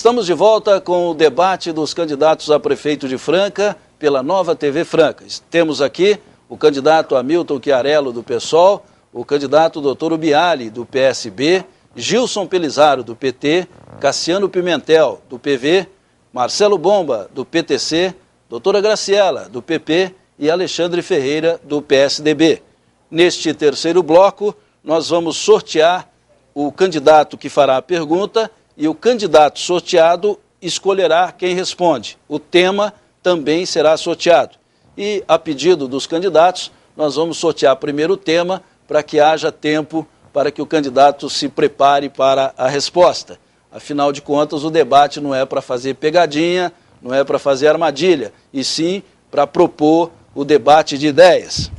Estamos de volta com o debate dos candidatos a prefeito de Franca pela Nova TV Franca. Temos aqui o candidato Hamilton Chiarello, do PSOL, o candidato Dr. Ubiali, do PSB, Gilson Pelizaro, do PT, Cassiano Pimentel, do PV, Marcelo Bomba, do PTC, doutora Graciela, do PP e Alexandre Ferreira, do PSDB. Neste terceiro bloco, nós vamos sortear o candidato que fará a pergunta e o candidato sorteado escolherá quem responde. O tema também será sorteado. E, a pedido dos candidatos, nós vamos sortear primeiro o tema para que haja tempo para que o candidato se prepare para a resposta. Afinal de contas, o debate não é para fazer pegadinha, não é para fazer armadilha, e sim para propor o debate de ideias.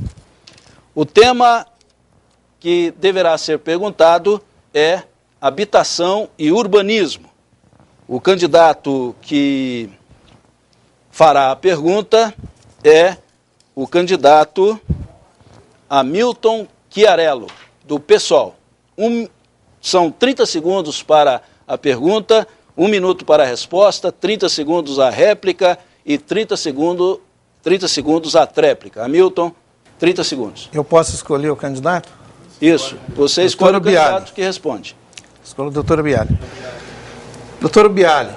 O tema que deverá ser perguntado é habitação e urbanismo. O candidato que fará a pergunta é o candidato Hamilton Chiarello, do PSOL. São 30 segundos para a pergunta, 1 minuto para a resposta, 30 segundos a réplica e 30 segundos a tréplica. Hamilton, 30 segundos. Eu posso escolher o candidato? Isso, você escolhe o candidato que responde. Escolho o doutor Ubiali. Doutor Ubiali,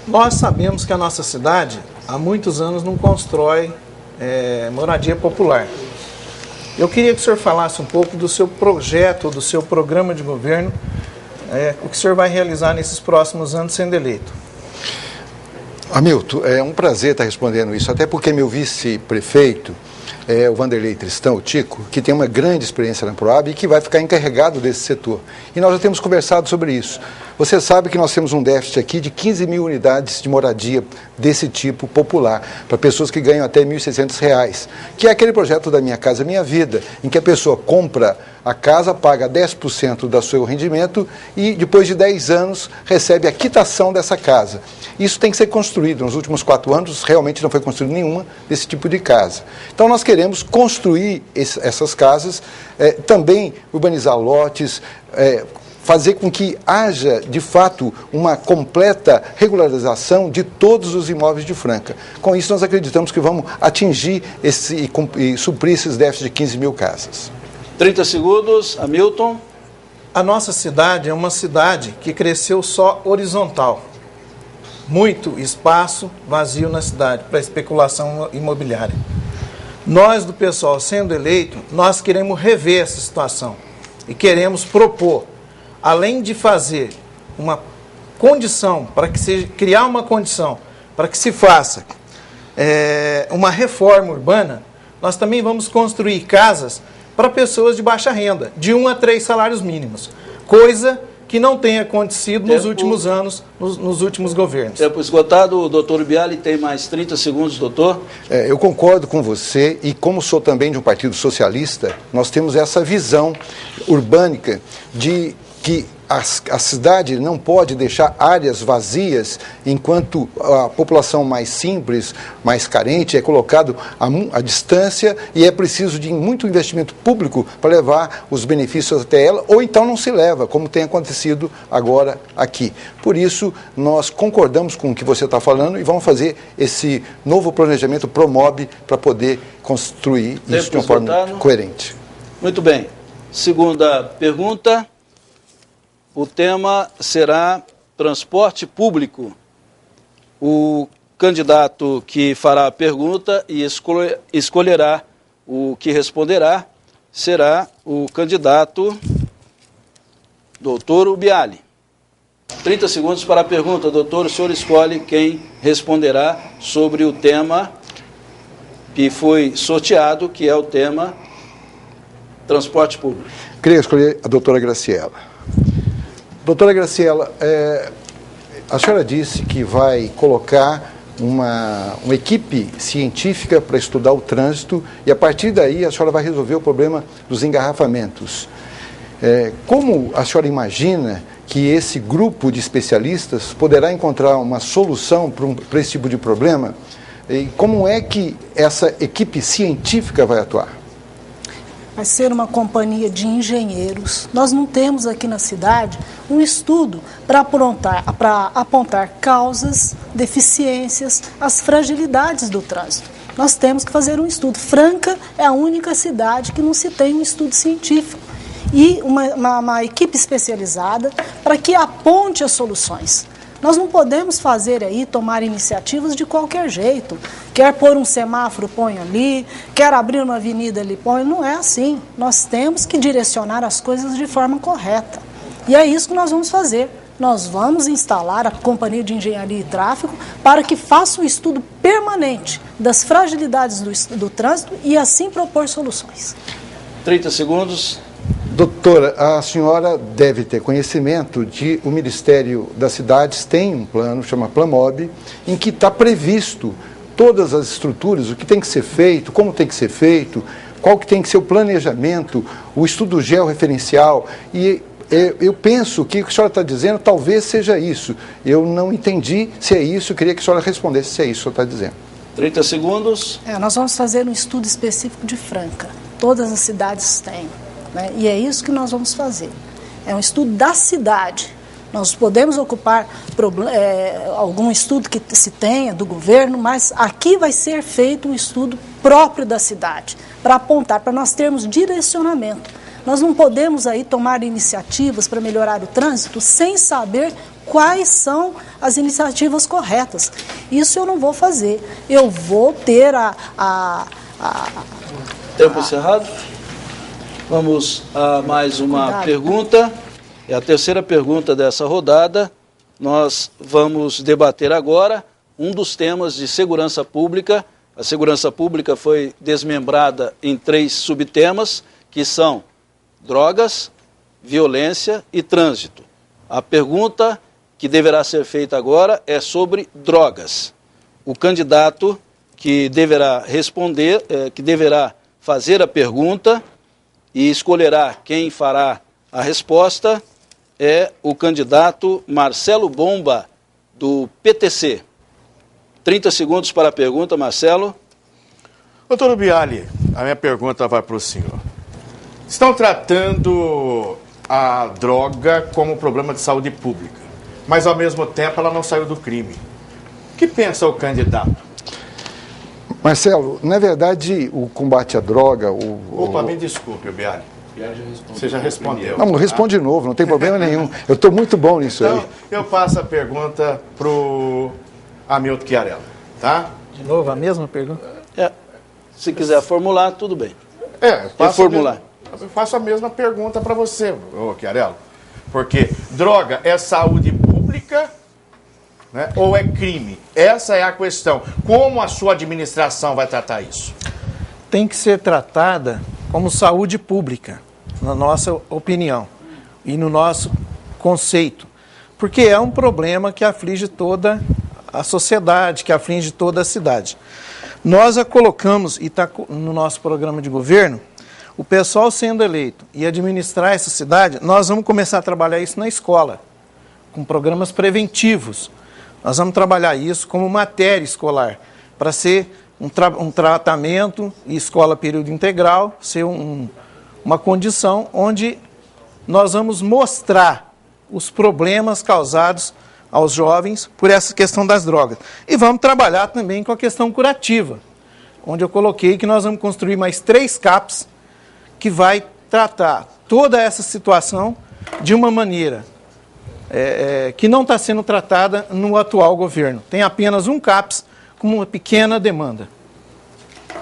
nós sabemos que a nossa cidade há muitos anos não constrói moradia popular. Eu queria que o senhor falasse um pouco do seu projeto, do seu programa de governo, o que o senhor vai realizar nesses próximos anos sendo eleito. Hamilton, é um prazer estar respondendo isso, até porque meu vice-prefeito é o Vanderlei Tristão, o Tico, que tem uma grande experiência na Proab e que vai ficar encarregado desse setor. E nós já temos conversado sobre isso. Você sabe que nós temos um déficit aqui de 15 mil unidades de moradia desse tipo popular, para pessoas que ganham até R$ 1.600, que é aquele projeto da Minha Casa Minha Vida, em que a pessoa compra a casa, paga 10% do seu rendimento e depois de 10 anos recebe a quitação dessa casa. Isso tem que ser construído. Nos últimos 4 anos realmente não foi construído nenhuma desse tipo de casa. Então nós queremos construir essas casas, também urbanizar lotes, fazer com que haja, de fato, uma completa regularização de todos os imóveis de Franca. Com isso, nós acreditamos que vamos atingir e suprir esses déficits de 15 mil casas. 30 segundos, Hamilton. A nossa cidade é uma cidade que cresceu só horizontal. Muito espaço vazio na cidade para especulação imobiliária. Nós, do PSOL, sendo eleito, nós queremos rever essa situação e queremos propor, além de fazer uma condição, criar uma condição para que se faça uma reforma urbana, nós também vamos construir casas para pessoas de baixa renda, de 1 a 3 salários mínimos, coisa que não tem acontecido nos últimos anos, nos últimos governos. Tempo esgotado, o doutor Ubiali tem mais 30 segundos, doutor. Eu concordo com você e como sou também de um partido socialista, nós temos essa visão urbânica de que a cidade não pode deixar áreas vazias enquanto a população mais simples, mais carente, é colocado à distância e é preciso de muito investimento público para levar os benefícios até ela, ou então não se leva, como tem acontecido agora aqui. Por isso, nós concordamos com o que você está falando e vamos fazer esse novo planejamento Promob para poder construir isso de uma forma coerente. Muito bem. Segunda pergunta. O tema será transporte público. O candidato que fará a pergunta e escolherá o que responderá será o candidato doutor Ubiali. 30 segundos para a pergunta, doutor. O senhor escolhe quem responderá sobre o tema que foi sorteado, que é o tema transporte público. Queria escolher a doutora Graciela. Doutora Graciela, a senhora disse que vai colocar uma equipe científica para estudar o trânsito e, a partir daí, a senhora vai resolver o problema dos engarrafamentos. Como a senhora imagina que esse grupo de especialistas poderá encontrar uma solução para esse tipo de problema? E como é que essa equipe científica vai atuar? vai ser uma companhia de engenheiros. Nós não temos aqui na cidade um estudo para apontar causas, deficiências, as fragilidades do trânsito. Nós temos que fazer um estudo. Franca é a única cidade que não se tem um estudo científico e uma equipe especializada para que aponte as soluções. Nós não podemos tomar iniciativas de qualquer jeito. Quer pôr um semáforo, põe ali. Quer abrir uma avenida ali, põe. Não é assim. Nós temos que direcionar as coisas de forma correta. E é isso que nós vamos fazer. Nós vamos instalar a Companhia de Engenharia e Tráfego para que faça um estudo permanente das fragilidades do trânsito e assim propor soluções. 30 segundos. Doutora, a senhora deve ter conhecimento de o Ministério das Cidades tem um plano, chama Plamob, em que está previsto todas as estruturas, o que tem que ser feito, como tem que ser feito, qual que tem que ser o planejamento, o estudo georreferencial. E eu penso que o que a senhora está dizendo talvez seja isso. Eu não entendi se é isso, eu queria que a senhora respondesse se é isso que a senhora está dizendo. 30 segundos. Nós vamos fazer um estudo específico de Franca. Todas as cidades têm. Né? E é isso que nós vamos fazer. É um estudo da cidade. Nós podemos ocupar algum estudo que se tenha do governo, mas aqui vai ser feito um estudo próprio da cidade, para apontar, para nós termos direcionamento. Nós não podemos aí tomar iniciativas para melhorar o trânsito sem saber quais são as iniciativas corretas. Isso eu não vou fazer. Eu vou ter Tempo encerrado. Vamos a mais uma pergunta. É a terceira pergunta dessa rodada. Nós vamos debater agora um dos temas de segurança pública. A segurança pública foi desmembrada em 3 subtemas, que são drogas, violência e trânsito. A pergunta que deverá ser feita agora é sobre drogas. O candidato que deverá responder, que deverá fazer a pergunta e escolherá quem fará a resposta é o candidato Marcelo Bomba, do PTC. 30 segundos para a pergunta, Marcelo. Doutor Biali, a minha pergunta vai para o senhor. Estão tratando a droga como problema de saúde pública, mas ao mesmo tempo ela não saiu do crime. O que pensa o candidato? Marcelo, na verdade, o combate à droga... Opa, me desculpe, Biali. Você já respondeu. Não, responde de novo, não tem problema nenhum. Eu estou muito bom nisso aí. Então, eu passo a pergunta para o Hamilton Chiarello, tá? De novo, a mesma pergunta? Se quiser formular, tudo bem. Eu faço a mesma pergunta para você, Chiarello. Porque droga é saúde pública, né, ou é crime? Essa é a questão. Como a sua administração vai tratar isso? Tem que ser tratada como saúde pública, na nossa opinião e no nosso conceito. Porque é um problema que aflige toda a sociedade, que aflige toda a cidade. Nós a colocamos, e está no nosso programa de governo, o pessoal sendo eleito e administrar essa cidade, nós vamos começar a trabalhar isso na escola, com programas preventivos. Nós vamos trabalhar isso como matéria escolar, para ser um tratamento e escola período integral, ser uma condição onde nós vamos mostrar os problemas causados aos jovens por essa questão das drogas. E vamos trabalhar também com a questão curativa, onde eu coloquei que nós vamos construir mais 3 CAPs que vai tratar toda essa situação de uma maneira que não está sendo tratada no atual governo. Tem apenas um CAPS com uma pequena demanda.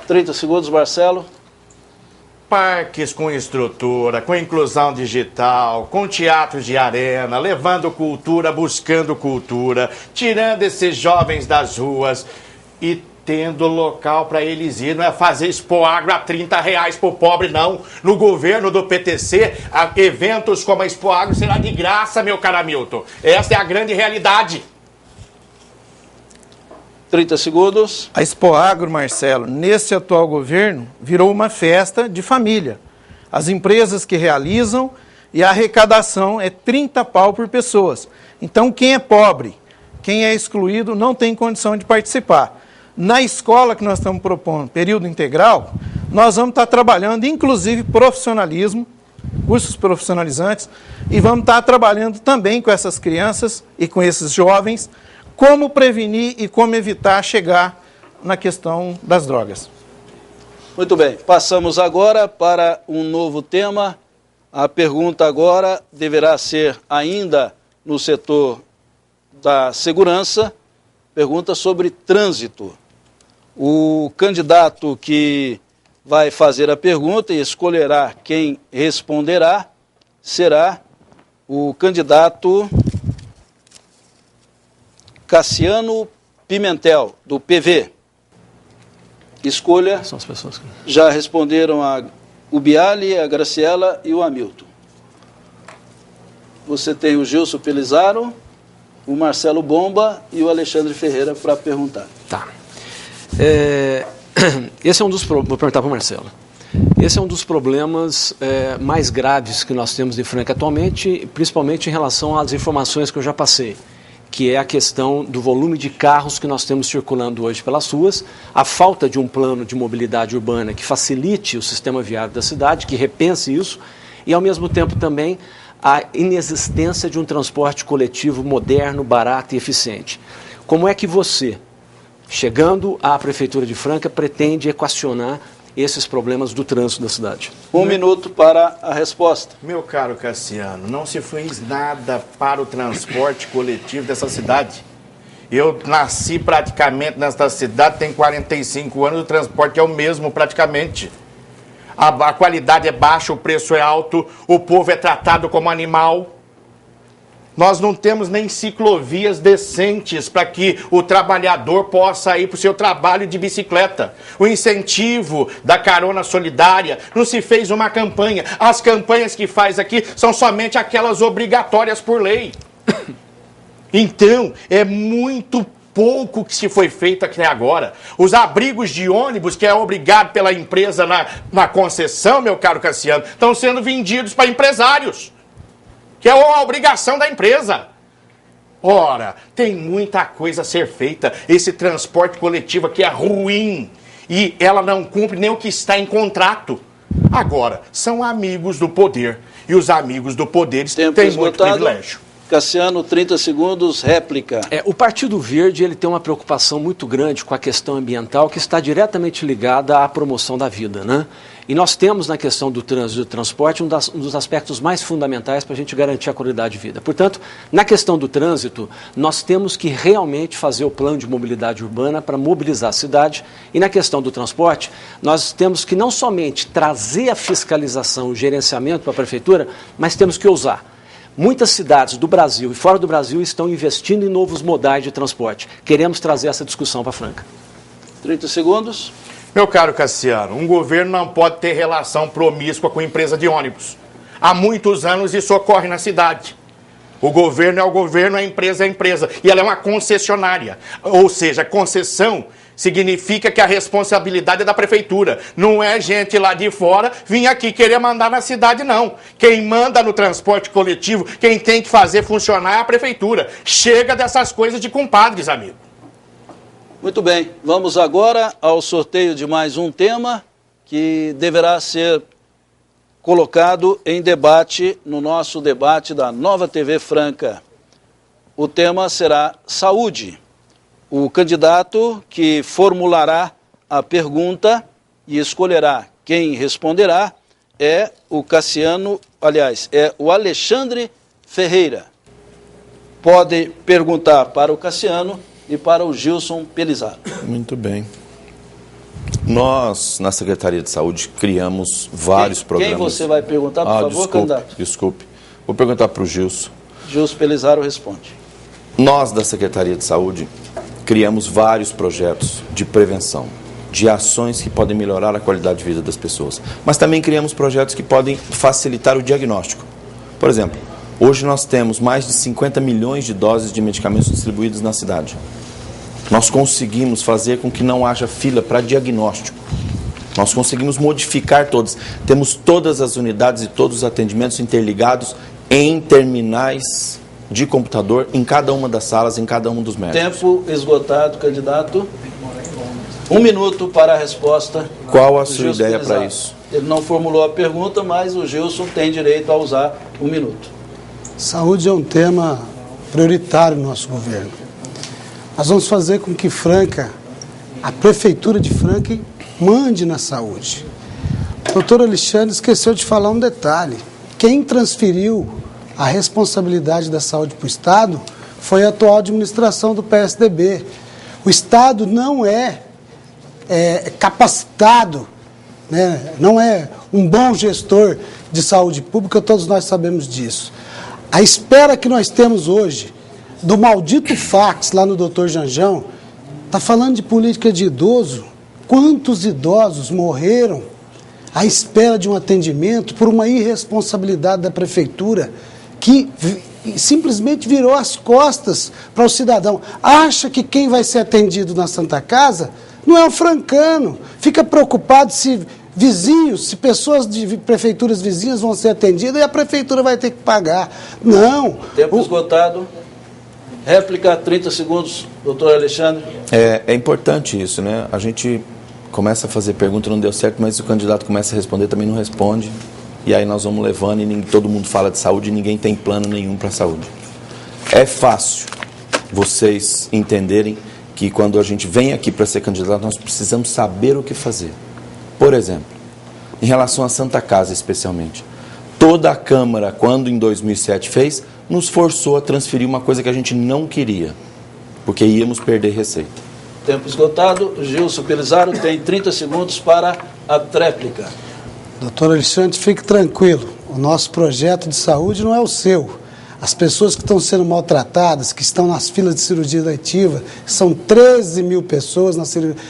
30 segundos, Marcelo. Parques com estrutura, com inclusão digital, com teatros de arena, levando cultura, buscando cultura, tirando esses jovens das ruas e tendo local para eles ir. Não é fazer Expoagro a R$30 pro pobre, não. No governo do PTC, eventos como a Expoagro será de graça, meu caro Hamilton. Essa é a grande realidade. 30 segundos. A Expoagro, Marcelo, nesse atual governo, virou uma festa de família. As empresas que realizam e a arrecadação é 30 pau por pessoas. Então, quem é pobre, quem é excluído, não tem condição de participar. Na escola que nós estamos propondo, período integral, nós vamos estar trabalhando, inclusive, profissionalismo, cursos profissionalizantes, e vamos estar trabalhando também com essas crianças e com esses jovens, como prevenir e como evitar chegar na questão das drogas. Muito bem, passamos agora para um novo tema. A pergunta agora deverá ser ainda no setor da segurança, pergunta sobre trânsito. O candidato que vai fazer a pergunta e escolherá quem responderá será o candidato Cassiano Pimentel, do PV. Escolha. São as pessoas que... Já responderam o Bialy, a Graciela e o Hamilton. Você tem o Gilson Pelizaro, o Marcelo Bomba e o Alexandre Ferreira para perguntar. Tá. Esse é um dos problemas. Vou perguntar para o Marcelo. Esse é um dos problemas mais graves que nós temos em Franca atualmente, principalmente em relação às informações que eu já passei, que é a questão do volume de carros que nós temos circulando hoje pelas ruas, a falta de um plano de mobilidade urbana que facilite o sistema viário da cidade, que repense isso, e ao mesmo tempo também a inexistência de um transporte coletivo moderno, barato e eficiente. Como é que você, chegando à Prefeitura de Franca, pretende equacionar esses problemas do trânsito da cidade? 1 minuto para a resposta. Meu caro Cassiano, não se fez nada para o transporte coletivo dessa cidade. Eu nasci praticamente nesta cidade, tenho 45 anos, o transporte é o mesmo praticamente. A qualidade é baixa, o preço é alto, o povo é tratado como animal. Nós não temos nem ciclovias decentes para que o trabalhador possa ir para o seu trabalho de bicicleta. O incentivo da carona solidária, não se fez uma campanha. As campanhas que faz aqui são somente aquelas obrigatórias por lei. Então, é muito pouco que se foi feito aqui agora. Os abrigos de ônibus, que é obrigado pela empresa na concessão, meu caro Cassiano, estão sendo vendidos para empresários, que é a obrigação da empresa. Ora, tem muita coisa a ser feita. Esse transporte coletivo aqui é ruim e ela não cumpre nem o que está em contrato. Agora, são amigos do poder e os amigos do poder têm muito privilégio. Cassiano, 30 segundos, réplica. O Partido Verde ele tem uma preocupação muito grande com a questão ambiental que está diretamente ligada à promoção da vida, né? E nós temos na questão do trânsito e do transporte um dos aspectos mais fundamentais para a gente garantir a qualidade de vida. Portanto, na questão do trânsito, nós temos que realmente fazer o plano de mobilidade urbana para mobilizar a cidade. E na questão do transporte, nós temos que não somente trazer a fiscalização, o gerenciamento para a prefeitura, mas temos que ousar. Muitas cidades do Brasil e fora do Brasil estão investindo em novos modais de transporte. Queremos trazer essa discussão para Franca. 30 segundos. Meu caro Cassiano, um governo não pode ter relação promíscua com empresa de ônibus. Há muitos anos isso ocorre na cidade. O governo é o governo, a empresa é a empresa. E ela é uma concessionária. Ou seja, concessão significa que a responsabilidade é da prefeitura. Não é gente lá de fora vir aqui querer mandar na cidade, não. Quem manda no transporte coletivo, quem tem que fazer funcionar é a prefeitura. Chega dessas coisas de compadres, amigo. Muito bem, vamos agora ao sorteio de mais um tema que deverá ser colocado em debate no nosso debate da Nova TV Franca. O tema será saúde. O candidato que formulará a pergunta e escolherá quem responderá é o o Alexandre Ferreira. Pode perguntar para o Cassiano e para o Gilson Pelizaro. Muito bem. Nós, na Secretaria de Saúde, criamos vários programas. Quem você vai perguntar, por favor, candidato? Desculpe. Vou perguntar para o Gilson. Gilson Pelizaro responde. Nós, da Secretaria de Saúde, criamos vários projetos de prevenção, de ações que podem melhorar a qualidade de vida das pessoas. Mas também criamos projetos que podem facilitar o diagnóstico. Por exemplo, hoje nós temos mais de 50 milhões de doses de medicamentos distribuídos na cidade. Nós conseguimos fazer com que não haja fila para diagnóstico. Nós conseguimos modificar todas. Temos todas as unidades e todos os atendimentos interligados em terminais de computador em cada uma das salas, em cada um dos médicos. Tempo esgotado, candidato. 1 minuto para a resposta. Qual a sua ideia para isso? Ele não formulou a pergunta, mas o Gilson tem direito a usar 1 minuto. Saúde é um tema prioritário no nosso governo. Nós vamos fazer com que Franca, a Prefeitura de Franca, mande na saúde. O doutor Alexandre esqueceu de falar um detalhe. Quem transferiu a responsabilidade da saúde para o Estado foi a atual administração do PSDB. O Estado não é capacitado, né? Não é um bom gestor de saúde pública, todos nós sabemos disso. A espera que nós temos hoje do maldito fax lá no Dr. Janjão, está falando de política de idoso. Quantos idosos morreram à espera de um atendimento por uma irresponsabilidade da prefeitura que simplesmente virou as costas para o cidadão? Acha que quem vai ser atendido na Santa Casa não é o francano, fica preocupado se vizinhos, se pessoas de prefeituras vizinhas vão ser atendidas e a prefeitura vai ter que pagar. Não. Tempo esgotado. Réplica, 30 segundos, doutor Alexandre. É importante isso, né? A gente começa a fazer pergunta, não deu certo, mas o candidato começa a responder, também não responde. E aí nós vamos levando e todo mundo fala de saúde e ninguém tem plano nenhum para a saúde. É fácil vocês entenderem que quando a gente vem aqui para ser candidato, nós precisamos saber o que fazer. Por exemplo, em relação à Santa Casa especialmente, toda a Câmara, quando em 2007 fez, nos forçou a transferir uma coisa que a gente não queria, porque íamos perder receita. Tempo esgotado. Gilson Pelizaro tem 30 segundos para a tréplica. Doutor Alexandre, fique tranquilo, o nosso projeto de saúde não é o seu. As pessoas que estão sendo maltratadas, que estão nas filas de cirurgia eletiva, são 13 mil pessoas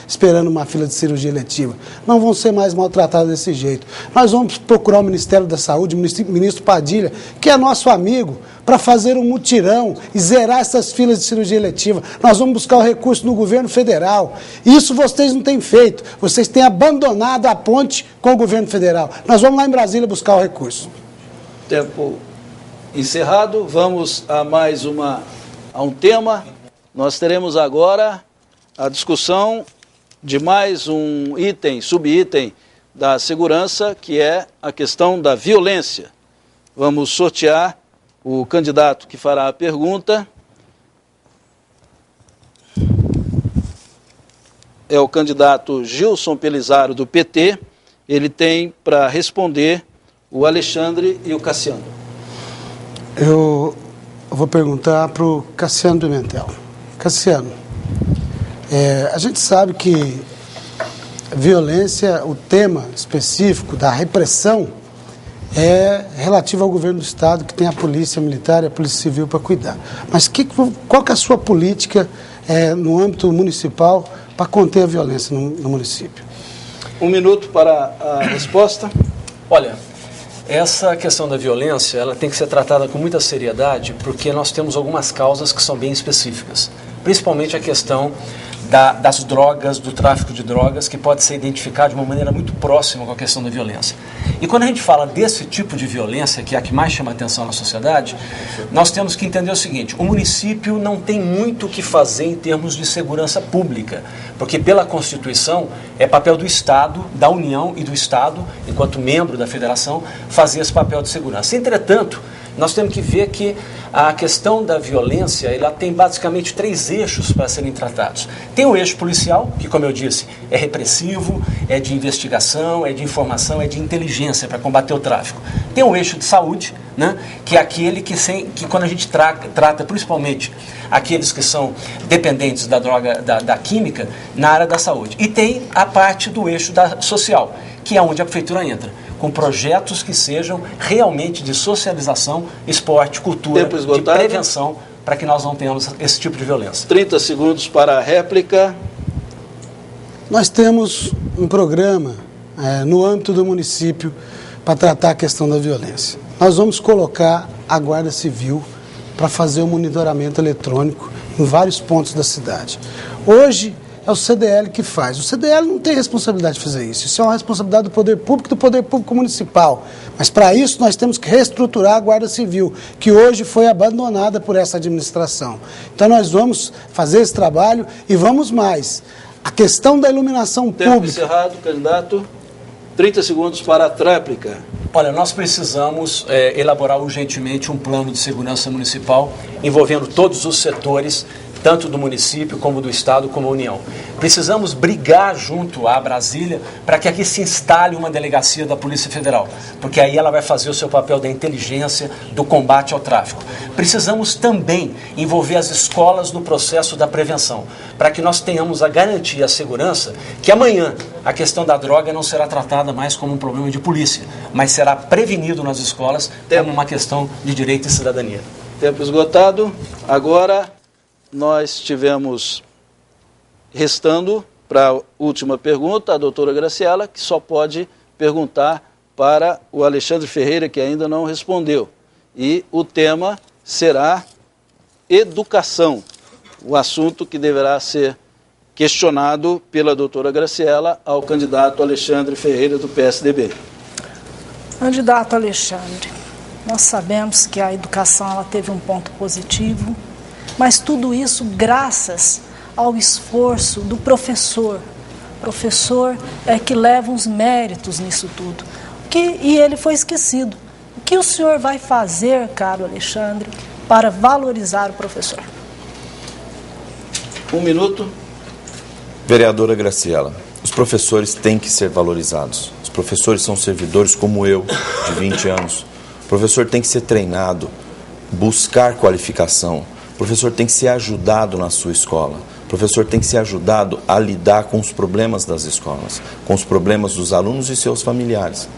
esperando uma fila de cirurgia eletiva, não vão ser mais maltratadas desse jeito. Nós vamos procurar o Ministério da Saúde, o ministro Padilha, que é nosso amigo, para fazer um mutirão e zerar essas filas de cirurgia eletiva. Nós vamos buscar o recurso no governo federal. Isso vocês não têm feito. Vocês têm abandonado a ponte com o governo federal. Nós vamos lá em Brasília buscar o recurso. Tempo encerrado. Vamos a um tema. Nós teremos agora a discussão de mais um subitem da segurança, que é a questão da violência. Vamos sortear o candidato que fará a pergunta. É o candidato Gilson Pelizaro, do PT. Ele tem para responder o Alexandre e o Cassiano. Eu vou perguntar para o Cassiano Pimentel. Cassiano, a gente sabe que violência, o tema específico da repressão é relativo ao governo do Estado, que tem a polícia militar e a polícia civil para cuidar. Mas qual que é a sua política no âmbito municipal para conter a violência no município? 1 minuto para a resposta. Olha, essa questão da violência, ela tem que ser tratada com muita seriedade, porque nós temos algumas causas que são bem específicas. Principalmente a questão das drogas, do tráfico de drogas, que pode ser identificado de uma maneira muito próxima com a questão da violência. E quando a gente fala desse tipo de violência, que é a que mais chama atenção na sociedade, nós temos que entender o seguinte: o município não tem muito o que fazer em termos de segurança pública, porque pela Constituição é papel do Estado, da União e do Estado, enquanto membro da Federação, fazer esse papel de segurança. Entretanto, nós temos que ver que a questão da violência, ela tem basicamente 3 eixos para serem tratados. Tem o eixo policial, que, como eu disse, é repressivo, é de investigação, é de informação, é de inteligência para combater o tráfico. Tem o eixo de saúde, né, que é aquele que quando a gente trata principalmente aqueles que são dependentes da droga, da química, na área da saúde. E tem a parte do eixo social, que é onde a prefeitura entra, com projetos que sejam realmente de socialização, esporte, cultura, de prevenção, para que nós não tenhamos esse tipo de violência. 30 segundos para a réplica. Nós temos um programa no âmbito do município para tratar a questão da violência. Nós vamos colocar a Guarda Civil para fazer o monitoramento eletrônico em vários pontos da cidade. Hoje é o CDL que faz. O CDL não tem responsabilidade de fazer isso. Isso é uma responsabilidade do poder público municipal. Mas para isso nós temos que reestruturar a Guarda Civil, que hoje foi abandonada por essa administração. Então nós vamos fazer esse trabalho e vamos mais. A questão da iluminação Tempo pública. encerrado, candidato. 30 segundos para a tréplica. Olha, nós precisamos elaborar urgentemente um plano de segurança municipal envolvendo todos os setores, tanto do município, como do Estado, como a União. Precisamos brigar junto à Brasília para que aqui se instale uma delegacia da Polícia Federal, porque aí ela vai fazer o seu papel da inteligência, do combate ao tráfico. Precisamos também envolver as escolas no processo da prevenção, para que nós tenhamos a garantia, a segurança, que amanhã a questão da droga não será tratada mais como um problema de polícia, mas será prevenido nas escolas como uma questão de direito e cidadania. Tempo esgotado. Agora nós tivemos restando para a última pergunta a doutora Graciela, que só pode perguntar para o Alexandre Ferreira, que ainda não respondeu. E o tema será educação, o assunto que deverá ser questionado pela doutora Graciela ao candidato Alexandre Ferreira, do PSDB. Candidato Alexandre, nós sabemos que a educação ela teve um ponto positivo, mas tudo isso graças ao esforço do professor. O professor é que leva os méritos nisso tudo. E ele foi esquecido. O que o senhor vai fazer, caro Alexandre, para valorizar o professor? 1 minuto. Vereadora Graciela, os professores têm que ser valorizados. Os professores são servidores como eu, de 20 anos. O professor tem que ser treinado, buscar qualificação. O professor tem que ser ajudado na sua escola. O professor tem que ser ajudado a lidar com os problemas das escolas, com os problemas dos alunos e seus familiares.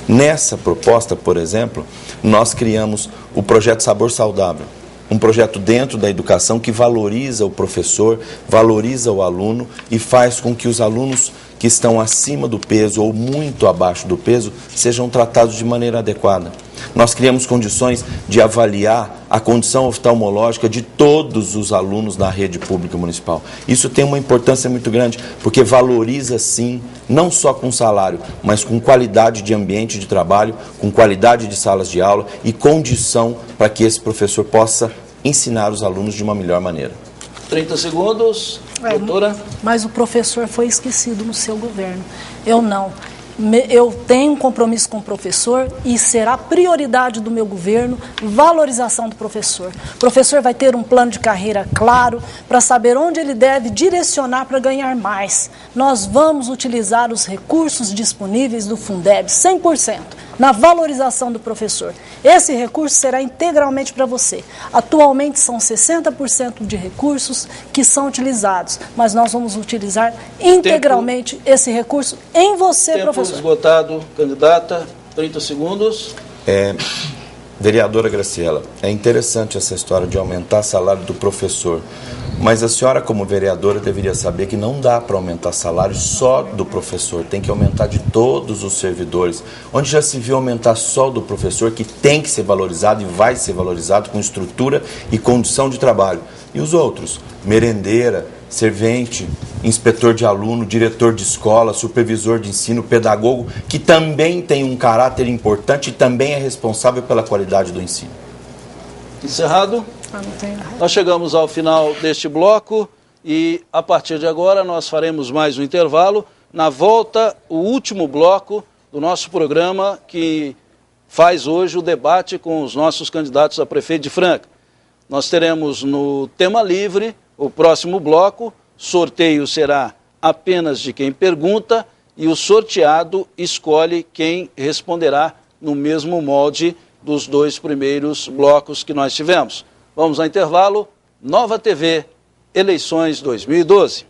Nessa proposta, por exemplo, nós criamos o projeto Sabor Saudável, um projeto dentro da educação que valoriza o professor, valoriza o aluno e faz com que os alunos que estão acima do peso ou muito abaixo do peso sejam tratados de maneira adequada. Nós criamos condições de avaliar a condição oftalmológica de todos os alunos da rede pública municipal. Isso tem uma importância muito grande, porque valoriza, sim, não só com salário, mas com qualidade de ambiente de trabalho, com qualidade de salas de aula e condição para que esse professor possa ensinar os alunos de uma melhor maneira. 30 segundos, doutora. Mas o professor foi esquecido no seu governo. Eu não. Eu tenho um compromisso com o professor e será prioridade do meu governo valorização do professor. O professor vai ter um plano de carreira claro para saber onde ele deve direcionar para ganhar mais. Nós vamos utilizar os recursos disponíveis do Fundeb 100% na valorização do professor. Esse recurso será integralmente para você. Atualmente são 60% de recursos que são utilizados, mas nós vamos utilizar integralmente esse recurso em você, professor. Tempo esgotado, candidata, 30 segundos. Vereadora Graciela, é interessante essa história de aumentar o salário do professor, mas a senhora, como vereadora, deveria saber que não dá para aumentar salário só do professor, tem que aumentar de todos os servidores. Onde já se viu aumentar só do professor, que tem que ser valorizado e vai ser valorizado com estrutura e condição de trabalho. E os outros? Merendeira, servente, inspetor de aluno, diretor de escola, supervisor de ensino, pedagogo, que também tem um caráter importante e também é responsável pela qualidade do ensino. Encerrado. Nós chegamos ao final deste bloco e a partir de agora nós faremos mais um intervalo. Na volta, o último bloco do nosso programa que faz hoje o debate com os nossos candidatos a prefeito de Franca. Nós teremos no tema livre o próximo bloco, sorteio será apenas de quem pergunta e o sorteado escolhe quem responderá no mesmo molde dos 2 primeiros blocos que nós tivemos. Vamos ao intervalo. Nova TV, eleições 2012.